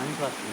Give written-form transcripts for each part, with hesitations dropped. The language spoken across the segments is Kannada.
ಅಂಟು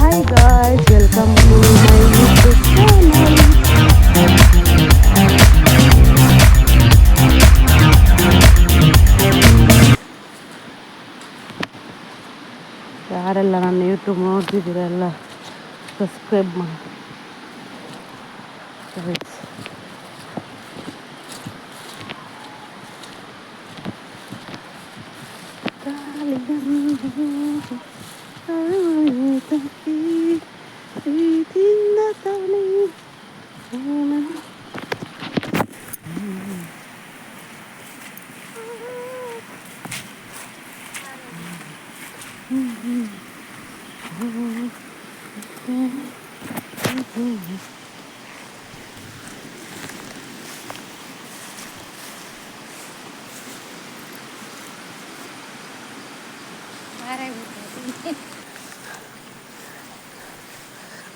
Hi guys, welcome to my YouTube channel. ಯಾರೆಲ್ಲ ನನ್ನ ಯೂಟ್ಯೂಬ್ ನೋಡ್ತಿದ್ದೀರೆಲ್ಲ ಸಬ್ಸ್ಕ್ರೈಬ್ ಮಾಡಿ.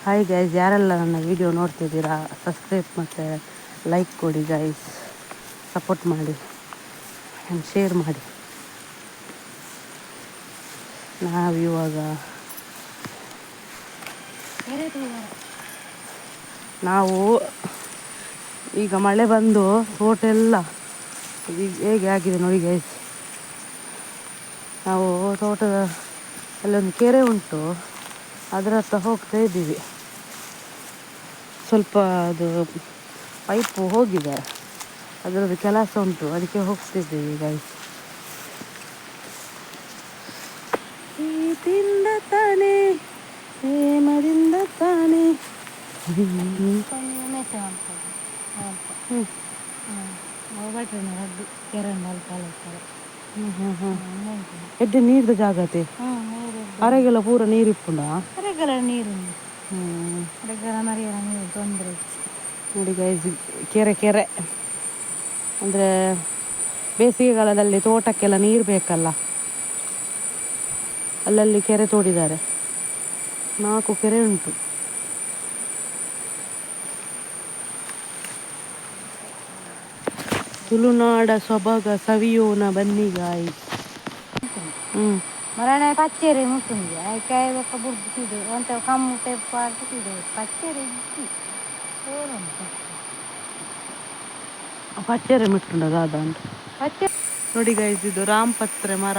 ಹಾಯ್ ಗೈಸ್, ಯಾರೆಲ್ಲ ನನ್ನ ವಿಡಿಯೋ ನೋಡ್ತಿದ್ದೀರಾ ಸಬ್ಸ್ಕ್ರೈಬ್ ಮತ್ತು ಲೈಕ್ ಕೊಡಿ ಗೈಸ್, ಸಪೋರ್ಟ್ ಮಾಡಿ ಆ್ಯಂಡ್ ಶೇರ್ ಮಾಡಿ. ನಾವು ಈಗ ಮಳೆ ಬಂದು ತೋಟ ಎಲ್ಲ ಹೇಗೆ ಆಗಿದೆ ನೋಡಿ ಗೈಸ್. ನಾವು ತೋಟದ ಅಲ್ಲೊಂದು ಕೆರೆ ಉಂಟು, ಅದರ ಹತ್ರ ಹೋಗ್ತಾ ಇದ್ದೀವಿ. ಸ್ವಲ್ಪ ಅದು ಪೈಪು ಹೋಗಿದೆ, ಅದರದ್ದು ಕೆಲಸ ಉಂಟು, ಅದಕ್ಕೆ ಹೋಗ್ತಿದ್ದೀವಿ ಗೈಸ್. ಪ್ರೀತಿಯಿಂದ ತಾನೇ ಪ್ರೇಮದಿಂದ ತಾನೇ ಎಡ್ಡೆ ನೀರ್ದ ಜಾಗತೆ ಅರೆಗೆಲ್ಲ ಪೂರ ನೀರಿಪ್ಪುಂಡ ನೀರು ತೊಂದರೆ ನೋಡಿ ಗೈಸ್. ಕೆರೆ ಅಂದರೆ ಬೇಸಿಗೆಗಾಲದಲ್ಲಿ ತೋಟಕ್ಕೆಲ್ಲ ನೀರು ಬೇಕಲ್ಲ, ಅಲ್ಲಲ್ಲಿ ಕೆರೆ ತೋಡಿದ್ದಾರೆ. 4 ಕೆರೆ ಉಂಟು. ತುಳುನಾಡ ಸೊಬಗ ಸವಿಯೋನ ಬನ್ನಿ ಗಾಯ್ಸ್. ಮರಣ ಪಚ್ಚೇರಿ ಮುಟ್ಟುಂದು ಕಾಯಿ ಒಕ್ಕ ಬುಡ್ದು ಅಂತ ಕಮ್ಮು ಟೆಪ್ಪ ಆಡ್ತಿದ್ದು ಪಚ್ಚೇರಿ ಪಚ್ಚೆರೆ ಮಿಟ್ಟುಂಡದ ಅದಂತ ನೋಡಿ ಗೈಸ್. ಇದು ರಾಮಪತ್ರೆ ಮರ,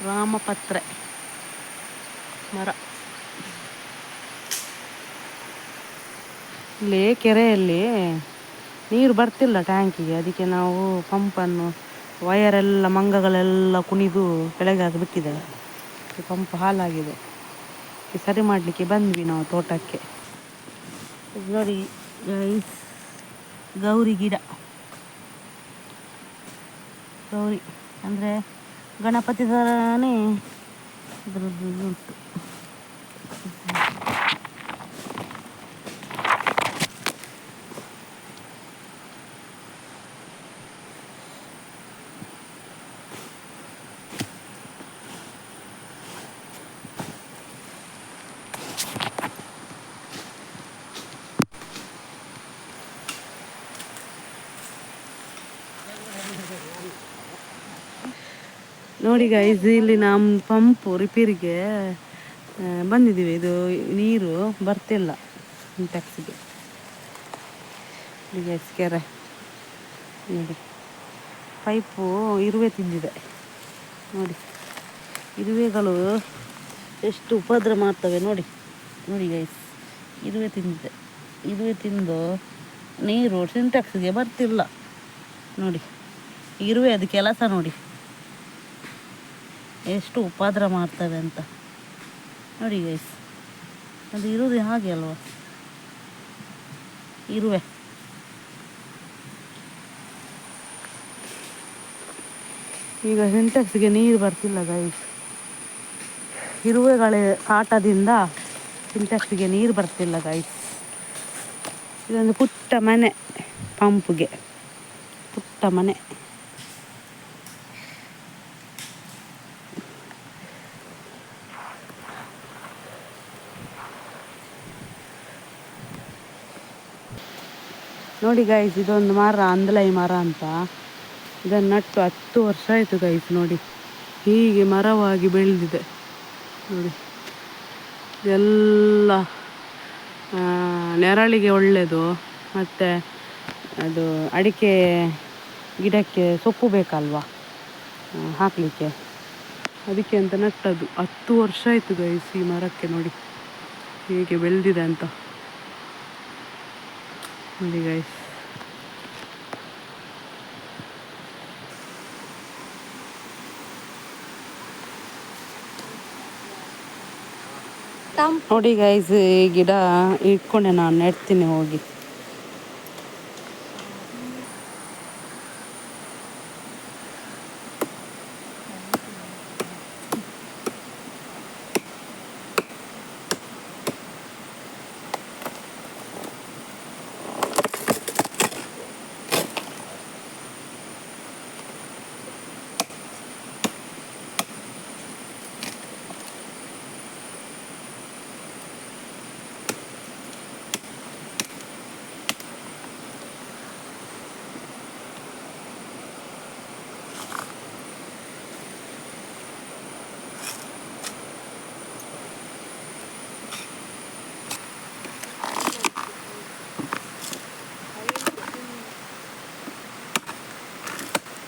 ರಾಮಪತ್ರೆ ಮರ. ಇಲ್ಲಿ ಕೆರೆಯಲ್ಲಿ ನೀರು ಬರ್ತಿಲ್ಲ ಟ್ಯಾಂಕಿಗೆ, ಅದಕ್ಕೆ ನಾವು ಪಂಪನ್ನು ವಯರೆಲ್ಲ ಮಂಗಗಳೆಲ್ಲ ಕುಣಿದು ಕೆಳಗೆ ಬಿಟ್ಟಿದ್ದೇವೆ. ಪಂಪ್ ಹಾಳಾಗಿದೆ, ಸರಿ ಮಾಡಲಿಕ್ಕೆ ಬಂದ್ವಿ ನಾವು ತೋಟಕ್ಕೆ. ನೋಡಿ ಗೈಸ್, ಗೌರಿ ಗಿಡ. ಗೌರಿ ಅಂದರೆ ಗಣಪತಿ ಥರನೇ ಇದರದ್ದು ಉಂಟು. ನೋಡಿ ಗೈಸ್, ಇಲ್ಲಿ ನಮ್ಮ ಪಂಪು ರಿಪೇರಿಗೆ ಬಂದಿದ್ದೀವಿ. ಇದು ನೀರು ಬರ್ತಿಲ್ಲ ಸಿಂಟ್ಯಾಕ್ಸಿಗೆ. ಈಗ ಕೆರೆ ನೋಡಿ, ಪೈಪು ಇರುವೆ ತಿಂದಿದೆ ನೋಡಿ. ಇರುವೆಗಳು ಎಷ್ಟು ಉಪದ್ರ ಮಾಡ್ತವೆ ನೋಡಿ. ನೋಡಿ ಗೈಸ್, ಇರುವೆ ತಿಂದಿದೆ. ಇರುವೆ ತಿಂದು ನೀರು ಸಿಂಟ್ಯಾಕ್ಸಿಗೆ ಬರ್ತಿಲ್ಲ ನೋಡಿ. ಇರುವೆ ಅದು ಕೆಲಸ ನೋಡಿ, ಎಷ್ಟು ಉಪದ್ರ ಮಾಡ್ತವೆ ಅಂತ ನೋಡಿ ಗೈಸ್. ಅದು ಇರುವುದು ಹಾಗೆ ಅಲ್ವಾ, ಇರುವೆ. ಈಗ ಸಿಂಟ್ಯಾಕ್ಸಿಗೆ ನೀರು ಬರ್ತಿಲ್ಲ ಗೈಸ್. ಇರುವೆಗಳ ಕಾಟದಿಂದ ಸಿಂಟ್ಯಾಕ್ಸಿಗೆ ನೀರು ಬರ್ತಿಲ್ಲ ಗೈಸ್. ಇದೊಂದು ಪುಟ್ಟ ಮನೆ, ಪಂಪ್ಗೆ ಪುಟ್ಟ ಮನೆ. ನೋಡಿ ಗೈಸ್, ಇದೊಂದು ಮರ, ಅಂದಲೈ ಮರ ಅಂತ. ಇದನ್ನು ನಟ್ಟು 10 ವರ್ಷ ಆಯಿತು ಗೈಸ್. ನೋಡಿ ಹೀಗೆ ಮರವಾಗಿ ಬೆಳೆದಿದೆ ನೋಡಿ. ಎಲ್ಲ ನೆರಳಿಗೆ ಒಳ್ಳೆಯದು, ಮತ್ತು ಅದು ಅಡಿಕೆ ಗಿಡಕ್ಕೆ ಸೊಪ್ಪು ಬೇಕಲ್ವಾ ಹಾಕಲಿಕ್ಕೆ, ಅದಕ್ಕೆ ಅಂತ ನಟ್ಟದ್ದು. 10 ವರ್ಷ ಆಯಿತು ಗೈಸ್ ಈ ಮರಕ್ಕೆ. ನೋಡಿ ಹೇಗೆ ಬೆಳೆದಿದೆ ಅಂತ ನೋಡಿ ಗೈಸ್. ನೋಡಿ ಗೈಸ್, ಈ ಗಿಡ ಇಟ್ಕೊಂಡೆ ನಾನು ನೆಡ್ತೀನಿ ಹೋಗಿ.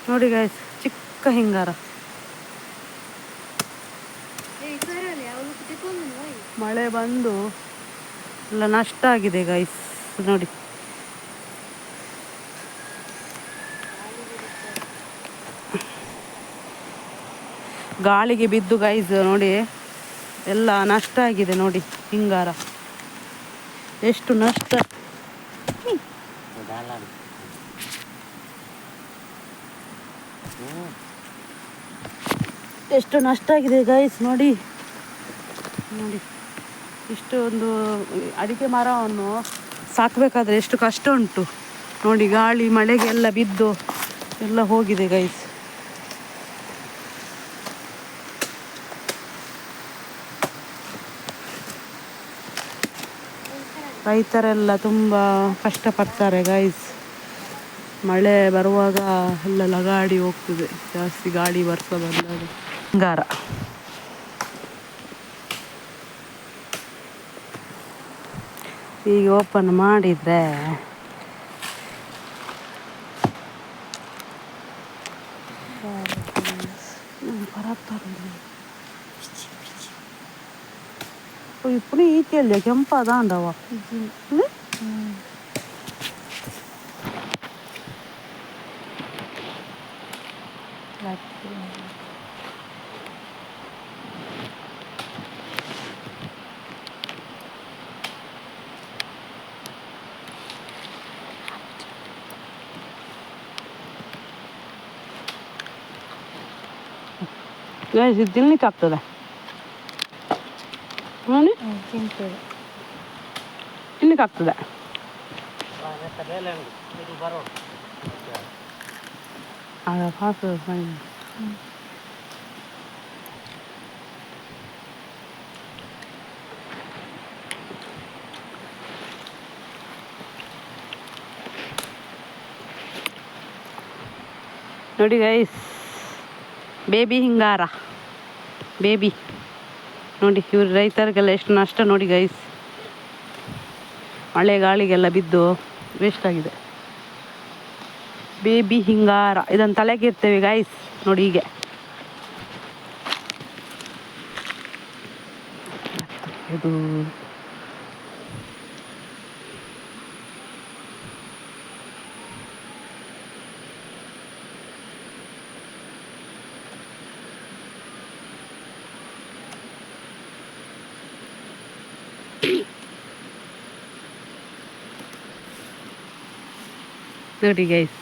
ನೋಡಿ ಗೈಸ್, ಚಿಕ್ಕ ಹಿಂಗಾರ. ಮಳೆ ಬಂದು ಎಲ್ಲ ನಷ್ಟ ಆಗಿದೆ ಗೈಸ್ ನೋಡಿ. ಗಾಳಿಗೆ ಬಿದ್ದು ಗೈಸ್ ನೋಡಿ, ಎಲ್ಲ ನಷ್ಟ ಆಗಿದೆ ನೋಡಿ. ಹಿಂಗಾರ ಎಷ್ಟು ನಷ್ಟ. ಎಷ್ಟು ನಷ್ಟ ಆಗಿದೆ ಗೈಸ್ ನೋಡಿ. ನೋಡಿ ಇಷ್ಟೊಂದು ಅಡಿಕೆ ಮರವನ್ನು ಸಾಕಬೇಕಾದ್ರೆ ಎಷ್ಟು ಕಷ್ಟ ಉಂಟು ನೋಡಿ. ಗಾಳಿ ಮಳೆಗೆ ಎಲ್ಲ ಬಿದ್ದು ಎಲ್ಲ ಹೋಗಿದೆ ಗೈಸ್. ರೈತರೆಲ್ಲ ತುಂಬ ಕಷ್ಟಪಡ್ತಾರೆ ಗೈಸ್. ಮಳೆ ಬರುವಾಗ ಎಲ್ಲ ಗಾಡಿ ಹೋಗ್ತದೆ, ಜಾಸ್ತಿ ಗಾಳಿ ವರ್ಷ ಬಂದಾಗ. ಹಿಂಗಾರ ಈಗ ಓಪನ್ ಮಾಡಿದರೆ ఇప్పుడు ಈಚೆಲ್ಲ ಕೆಂಪಾದ ಅಂದವ. ಇದು ತಿನ್ಲಿಕ್ಕೆ ಆಗ್ತದೆ ನೋಡಿ, ತಿನ್ಲಿಕ್ಕೆ ಆಗ್ತದೆ. ನೋಡಿ ಗೈಸ್, ಬೇಬಿ ಹಿಂಗಾರ, ಬೇಬಿ ನೋಡಿ. ಇವ್ರು ರೈತರಿಗೆಲ್ಲ ಎಷ್ಟು ನಷ್ಟ ನೋಡಿ ಗೈಸ್. ಮಳೆ ಗಾಳಿಗೆಲ್ಲ ಬಿದ್ದು ವೇಸ್ಟ್ ಆಗಿದೆ. ಬೇಬಿ ಹಿಂಗಾರ ಇದನ್ನು ತಲೆಗೆ ಇರ್ತೇವೆ ಗೈಸ್ ನೋಡಿ. ಹೀಗೆ ಇದು ನೋಡಿ ಗೈಸ್,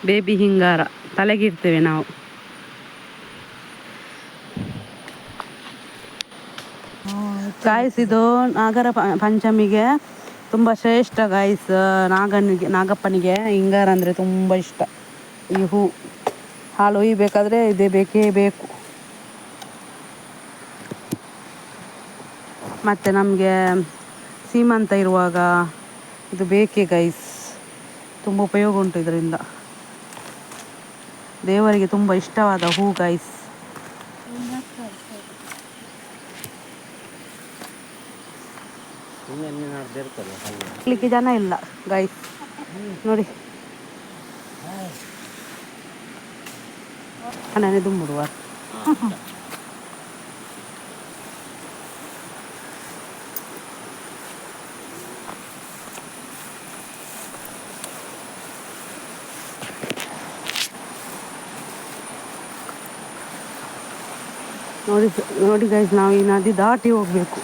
ಬೇಬಿ ಹಿಂಗಾರ ತಲೆಗಿರ್ತೇವೆ ನಾವು. ಗಾಯ್ಸ್ ಇದು ನಾಗರ ಪಂಚಮಿಗೆ ತುಂಬ ಶ್ರೇಷ್ಠ ಗಾಯ್ಸ್. ನಾಗಪ್ಪನಿಗೆ ಹಿಂಗಾರ ಅಂದರೆ ತುಂಬ ಇಷ್ಟ. ಈ ಹೂ ಹಾಲು ಒಯ್ಯಬೇಕಾದ್ರೆ ಇದೇ ಬೇಕೇ ಬೇಕು. ಮತ್ತು ನಮಗೆ ಸೀಮಂತ ಇರುವಾಗ ಇದು ಬೇಕೇ ಗೈಸ್. ತುಂಬ ಉಪಯೋಗ ಉಂಟು ಇದರಿಂದ. ದೇವರಿಗೆ ತುಂಬ ಇಷ್ಟವಾದ ಹೂ ಗೈಸ್. ಇಲ್ಲಿಗೆ ಜನ ಇಲ್ಲ ಗೈಸ್ ನೋಡಿ. ಅಣ್ಣನೇ ದುಂಬುಡುವ ನೋಡಿ. ನೋಡಿ ಗೈಸ್, ನಾವು ಈ ನದಿ ದಾಟಿ ಹೋಗ್ಬೇಕು.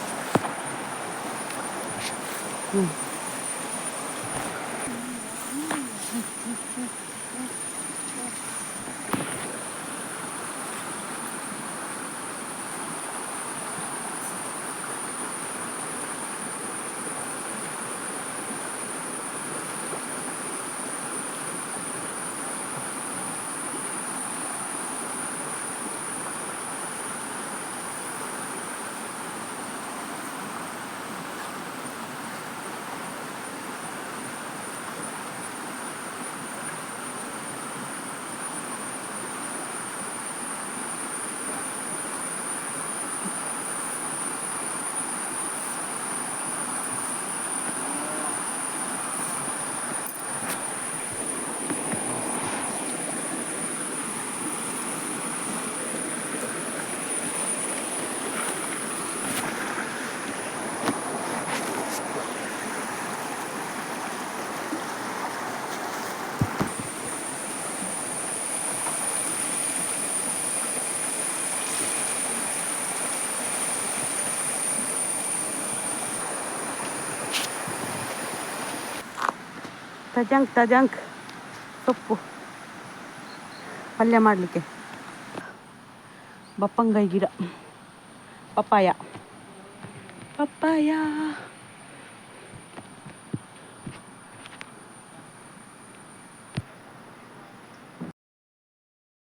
ತಜಂಕ್ ಸೊಪ್ಪು ಪಲ್ಯ ಮಾಡಲಿಕ್ಕೆ. ಬಪ್ಪಂಗಾಯಿ ಗಿಡ, ಪಪ್ಪಾಯ.